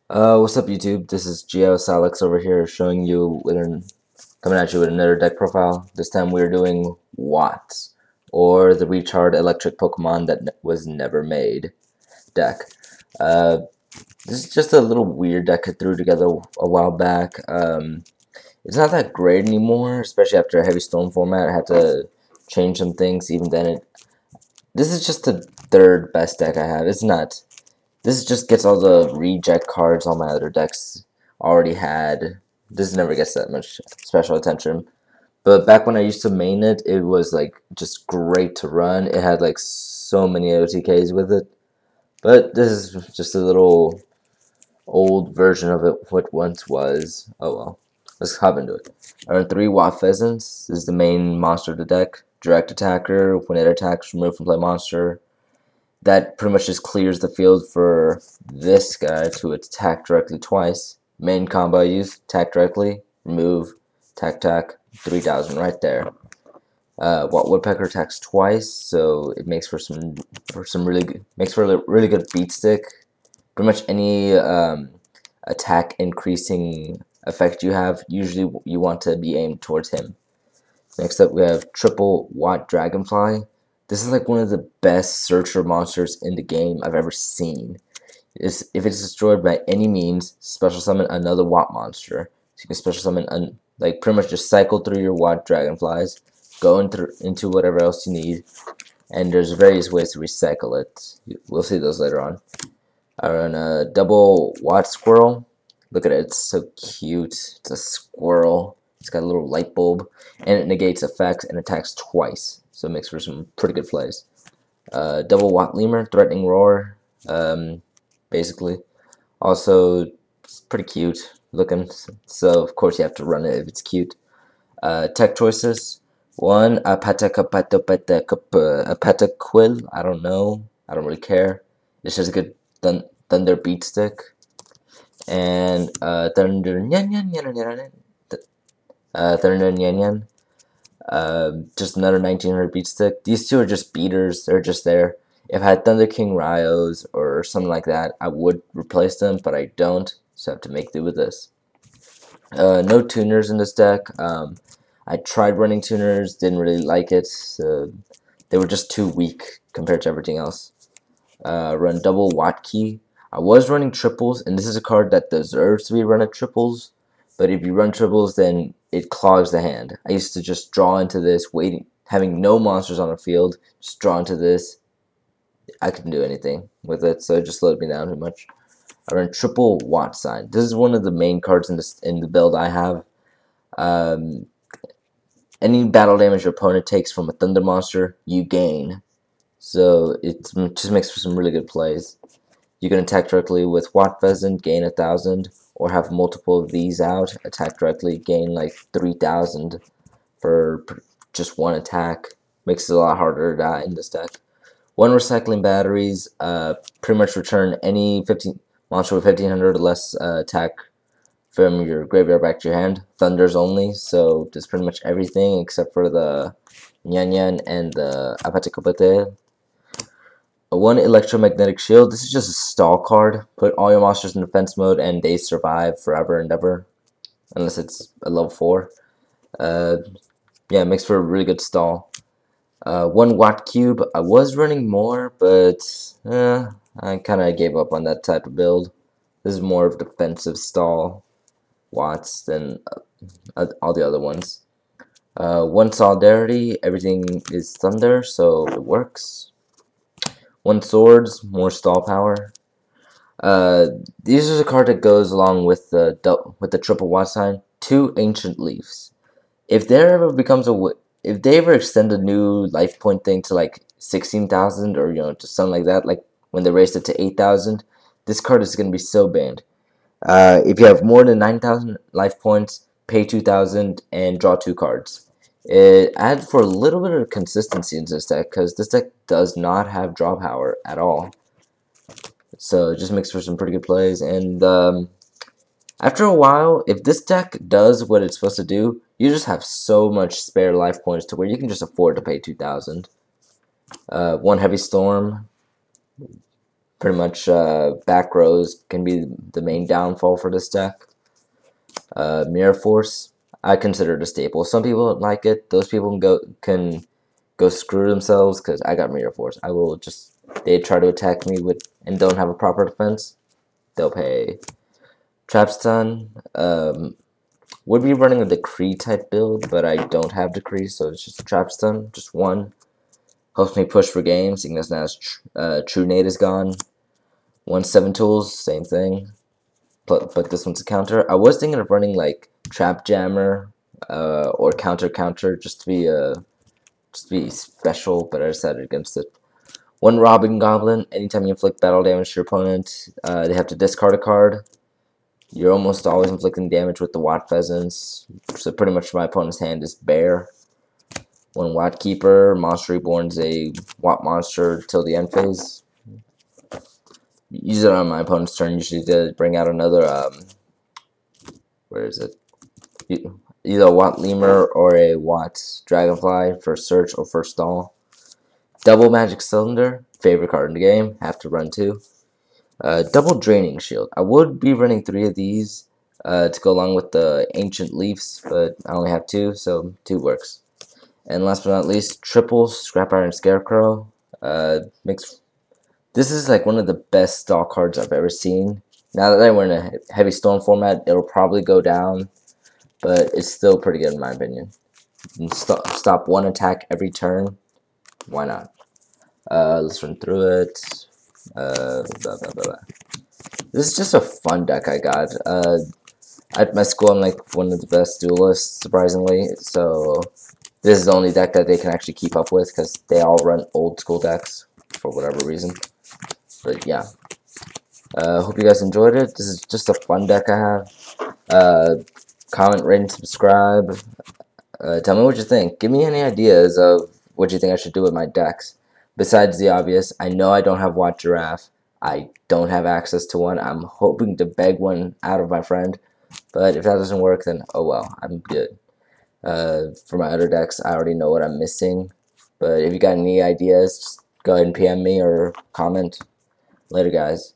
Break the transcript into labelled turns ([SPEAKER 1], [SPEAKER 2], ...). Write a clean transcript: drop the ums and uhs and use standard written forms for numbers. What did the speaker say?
[SPEAKER 1] What's up, YouTube? This is yugioh over here, coming at you with another deck profile. This time we're doing Watts, or the Recharge Electric Pokemon that was never made deck. Uh, this is just a little weird deck I threw together a while back. It's not that great anymore, especially after a Heavy Storm format. I had to change some things. Even then, this is just the third best deck I have. It's not. This just gets all the reject cards all my other decks already had. This never gets that much special attention. But back when I used to main it, it was like just great to run. It had like so many OTKs with it. But this is just a little old version of it, what once was. Oh well. Let's hop into it. I run 3 Watt Pheasants. This is the main monster of the deck. Direct attacker. When it attacks, remove from play monster. That pretty much just clears the field for this guy to attack directly twice. Main combo I use, attack directly, remove, attack, 3,000 right there. Woodpecker attacks twice, so it makes for some really good, makes for a really good beat stick. Pretty much any attack increasing effect you have, usually you want to be aimed towards him. Next up we have triple Watt Dragonfly. This is like one of the best searcher monsters in the game I've ever seen. If it's destroyed by any means, special summon another Watt monster. So you can special summon, like pretty much just cycle through your Watt Dragonflies, go into whatever else you need, and there's various ways to recycle it. We'll see those later on. I run a double Watt Squirrel. Look at it, it's so cute. It's a squirrel. It's got a little light bulb, and it negates effects and attacks twice. So it makes for some pretty good plays. Double Watt Lemur, Threatening Roar, basically. Also, it's pretty cute looking, so of course you have to run it if it's cute. Tech choices. One, Apataquil, I don't know, I don't really care. It's just a good Thunder Beat Stick. And Thunder Nyan Nyan. Just another 1900 beat stick. These two are just beaters. They're just there. If I had Thunder King Ryos or something like that, I would replace them, but I don't, so I have to make do with this. No tuners in this deck. I tried running tuners, didn't really like it. They were just too weak compared to everything else. Run double Watt Key. I was running triples, and this is a card that deserves to be run at triples. But if you run triples, then it clogs the hand. I used to just draw into this, having no monsters on the field, just draw into this. I couldn't do anything with it, so it just slowed me down too much. I run triple Watt Sign. This is one of the main cards in the build I have. Any battle damage your opponent takes from a Thunder monster, you gain. So it just makes for some really good plays. You can attack directly with Watt Pheasant, gain 1,000. Or have multiple of these out, attack directly, gain like 3,000 for just one attack. Makes it a lot harder to die in this deck. One recycling batteries, pretty much return any monster with 1,500 or less attack from your graveyard back to your hand. Thunders only, so there's pretty much everything except for the Nyan and the Apaticopete. One electromagnetic shield. This is just a stall card. Put all your monsters in defense mode and they survive forever and ever. Unless it's a level 4. Yeah, it makes for a really good stall. 1 Watt Cube. I was running more, but I kind of gave up on that type of build. This is more of defensive stall Watts than all the other ones. 1 Solidarity. Everything is thunder, so it works. 1 Swords, more stall power. These are the card that goes along with the triple Watt Sign. 2 Ancient Leaves. If there ever becomes if they ever extend a new life point thing to like 16,000 or to something like that, like when they raised it to 8,000, this card is gonna be so banned. If you have more than 9,000 life points, pay 2,000 and draw 2 cards. It adds for a little bit of consistency in this deck, because this deck does not have draw power at all. So it just makes for some pretty good plays. And after a while, if this deck does what it's supposed to do, you just have so much spare life points to where you can just afford to pay 2,000. 1 Heavy Storm. Pretty much back rows can be the main downfall for this deck. Mirror Force, I consider it a staple. Some people don't like it. Those people can go screw themselves because I got Mirror Force. I will just, they try to attack me with and don't have a proper defense, they'll pay. Trap Stun, would be running a Decree type build, but I don't have Decree, so it's just a Trap Stun, just one. Helps me push for games, seeing as now True Nade is gone. 1-7 tools, same thing. But this one's a counter. I was thinking of running like Trap Jammer or Counter just to be special, but I decided against it. One Robbing Goblin. Anytime you inflict battle damage to your opponent, they have to discard a card. You're almost always inflicting damage with the Watt Pheasants, so pretty much my opponent's hand is bare. One Watt Keeper. Monster Reborn's a Watt monster till the end phase. Use it on my opponent's turn, usually to bring out another, where is it? Either a Watt Lemur or a Watt Dragonfly for search or for stall. Double Magic Cylinder, favorite card in the game, have to run 2. Double Draining Shield. I would be running 3 of these to go along with the Ancient Leafs, but I only have 2, so 2 works. And last but not least, triple Scrap Iron Scarecrow. This is like one of the best stall cards I've ever seen. Now that we're in a heavy storm format, it'll probably go down, but it's still pretty good in my opinion. You can stop one attack every turn. Why not? Let's run through it. Blah, blah, blah, blah. This is just a fun deck I got. At my school, I'm like one of the best duelists, surprisingly. So this is the only deck that they can actually keep up with because they all run old school decks for whatever reason. But yeah, hope you guys enjoyed it. This is just a fun deck I have. Comment, rate, and subscribe. Tell me what you think. Give me any ideas of what you think I should do with my decks. Besides the obvious, I know I don't have Watt Giraffe. I don't have access to one. I'm hoping to beg one out of my friend. But if that doesn't work, then oh well, I'm good. For my other decks, I already know what I'm missing. But if you got any ideas, just go ahead and PM me or comment. Later, guys.